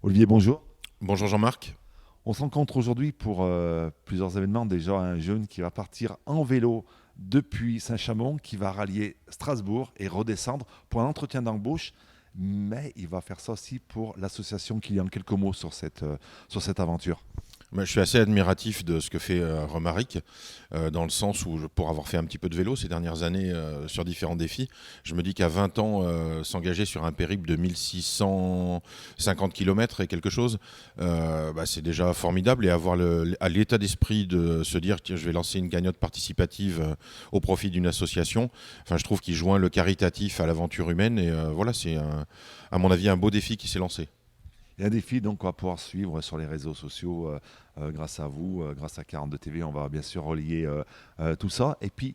Olivier, bonjour. Bonjour Jean-Marc. On se rencontre aujourd'hui pour plusieurs événements. Déjà, un jeune qui va partir en vélo depuis Saint-Chamond, qui va rallier Strasbourg et redescendre pour un entretien d'embauche. Mais il va faire ça aussi pour l'association Kylian. Quelques mots sur cette aventure. Moi, je suis assez admiratif de ce que fait Romaric, dans le sens où, pour avoir fait un petit peu de vélo ces dernières années sur différents défis, je me dis qu'à 20 ans, s'engager sur un périple de 1650 km et quelque chose, c'est déjà formidable. Et avoir à l'état d'esprit de se dire que je vais lancer une cagnotte participative au profit d'une association, enfin, je trouve qu'il joint le caritatif à l'aventure humaine. Et voilà, c'est à mon avis un beau défi qui s'est lancé. Il y a un défi donc qu'on va pouvoir suivre sur les réseaux sociaux grâce à vous, grâce à 42 TV. On va bien sûr relier tout ça. Et puis,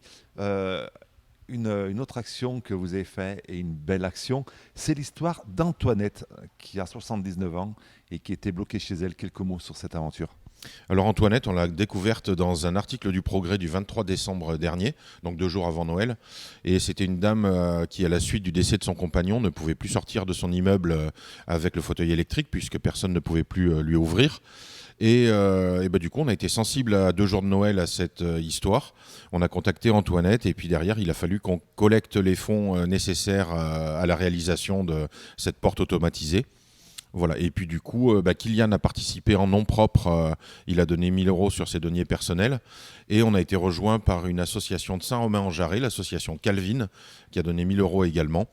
une autre action que vous avez fait et une belle action, c'est l'histoire d'Antoinette qui a 79 ans et qui était bloquée chez elle. Quelques mots sur cette aventure. Alors Antoinette, on l'a découverte dans un article du Progrès du 23 décembre dernier, donc 2 jours avant Noël. Et c'était une dame qui, à la suite du décès de son compagnon, ne pouvait plus sortir de son immeuble avec le fauteuil électrique puisque personne ne pouvait plus lui ouvrir. Du coup, on a été sensible à 2 jours de Noël à cette histoire. On a contacté Antoinette et puis derrière, il a fallu qu'on collecte les fonds nécessaires à la réalisation de cette porte automatisée. Voilà. Et puis du coup, Kylian a participé en nom propre. Il a donné 1 000 € sur ses deniers personnels. Et on a été rejoint par une association de Saint-Romain-en-Jarret, l'association Calvin, qui a donné 1 000 € également.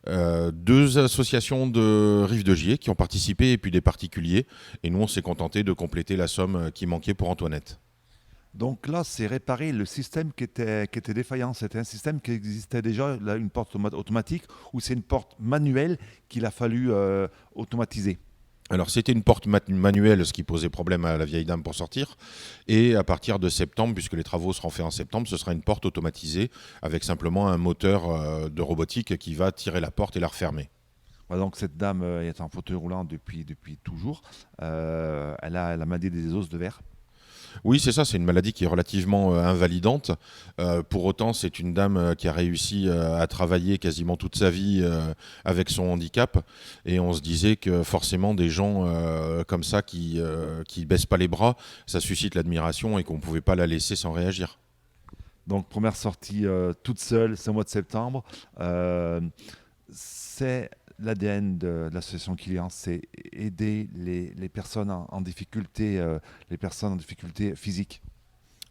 2 associations de Rive-de-Gier qui ont participé et puis des particuliers. Et nous, on s'est contenté de compléter la somme qui manquait pour Antoinette. Donc là, c'est réparer le système qui était défaillant. C'était un système qui existait déjà, là, une porte automatique, ou c'est une porte manuelle qu'il a fallu automatiser. Alors c'était une porte manuelle, ce qui posait problème à la vieille dame pour sortir. Et à partir de septembre, puisque les travaux seront faits en septembre, ce sera une porte automatisée avec simplement un moteur de robotique qui va tirer la porte et la refermer. Voilà, donc cette dame est en fauteuil roulant depuis toujours. Elle a la maladie des os de verre. Oui, c'est ça, c'est une maladie qui est relativement invalidante. Pour autant, c'est une dame qui a réussi à travailler quasiment toute sa vie avec son handicap. Et on se disait que forcément, des gens comme ça qui baissent pas les bras, ça suscite l'admiration et qu'on ne pouvait pas la laisser sans réagir. Donc première sortie toute seule, c'est au mois de septembre. Euh, c'est l'ADN de l'association Kylian, c'est aider les personnes en difficulté, les personnes en difficulté physique.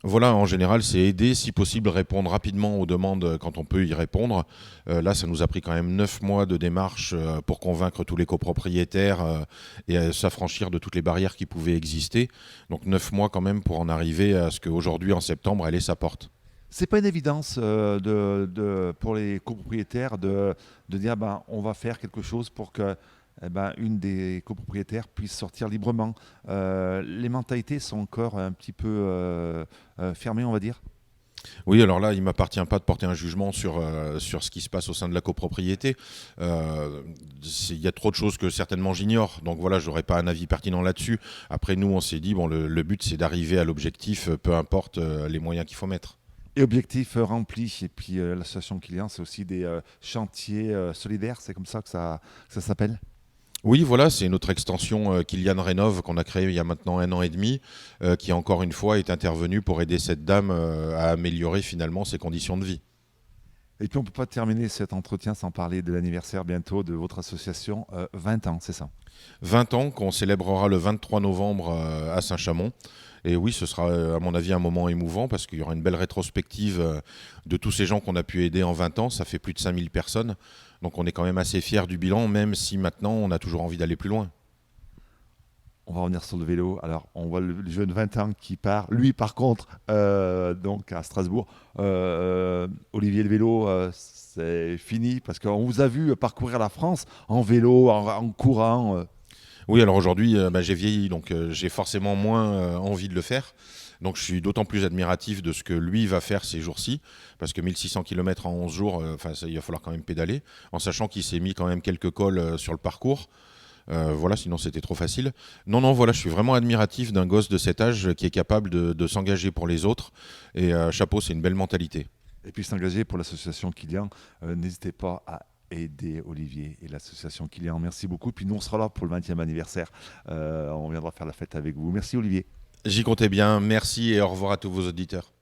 Voilà, en général, c'est aider, si possible, répondre rapidement aux demandes quand on peut y répondre. Là, ça nous a pris quand même 9 mois de démarche pour convaincre tous les copropriétaires et s'affranchir de toutes les barrières qui pouvaient exister. Donc 9 mois quand même pour en arriver à ce qu'aujourd'hui, en septembre, elle ait sa porte. C'est pas une évidence pour les copropriétaires de dire ben, on va faire quelque chose pour que une des copropriétaires puisse sortir librement. Les mentalités sont encore un petit peu fermées, on va dire. Oui, alors là, il ne m'appartient pas de porter un jugement sur ce qui se passe au sein de la copropriété. Euh, Il y a trop de choses que certainement j'ignore. Donc voilà, je n'aurai pas un avis pertinent là-dessus. Après, nous, on s'est dit, bon, le but, c'est d'arriver à l'objectif, peu importe les moyens qu'il faut mettre. Et objectif rempli. Et puis l'association Kylian, c'est aussi des chantiers solidaires, c'est comme ça que ça s'appelle. Oui, voilà, c'est notre extension Kylian Rénov qu'on a créée il y a maintenant 1 an et demi, qui encore une fois est intervenue pour aider cette dame à améliorer finalement ses conditions de vie. Et puis on ne peut pas terminer cet entretien sans parler de l'anniversaire bientôt de votre association, 20 ans, c'est ça. 20 ans qu'on célébrera le 23 novembre à Saint-Chamond. Et oui, ce sera à mon avis un moment émouvant parce qu'il y aura une belle rétrospective de tous ces gens qu'on a pu aider en 20 ans. Ça fait plus de 5000 personnes. Donc on est quand même assez fiers du bilan, même si maintenant on a toujours envie d'aller plus loin. On va revenir sur le vélo. Alors, on voit le jeune 20 ans qui part. Lui, par contre, donc à Strasbourg, Olivier le vélo, c'est fini parce qu'on vous a vu parcourir la France en vélo, en courant. Oui, alors aujourd'hui, j'ai vieilli, donc j'ai forcément moins envie de le faire. Donc je suis d'autant plus admiratif de ce que lui va faire ces jours-ci, parce que 1600 km en 11 jours, il va falloir quand même pédaler, en sachant qu'il s'est mis quand même quelques cols sur le parcours. Voilà, sinon c'était trop facile. Non, non, voilà, je suis vraiment admiratif d'un gosse de cet âge qui est capable de s'engager pour les autres. Et chapeau, c'est une belle mentalité. Et puis s'engager pour l'association Kylian, n'hésitez pas à aider Olivier et l'association Kilian. Merci beaucoup. Puis nous, on sera là pour le 20e anniversaire. On viendra faire la fête avec vous. Merci Olivier. J'y comptais bien. Merci et au revoir à tous vos auditeurs.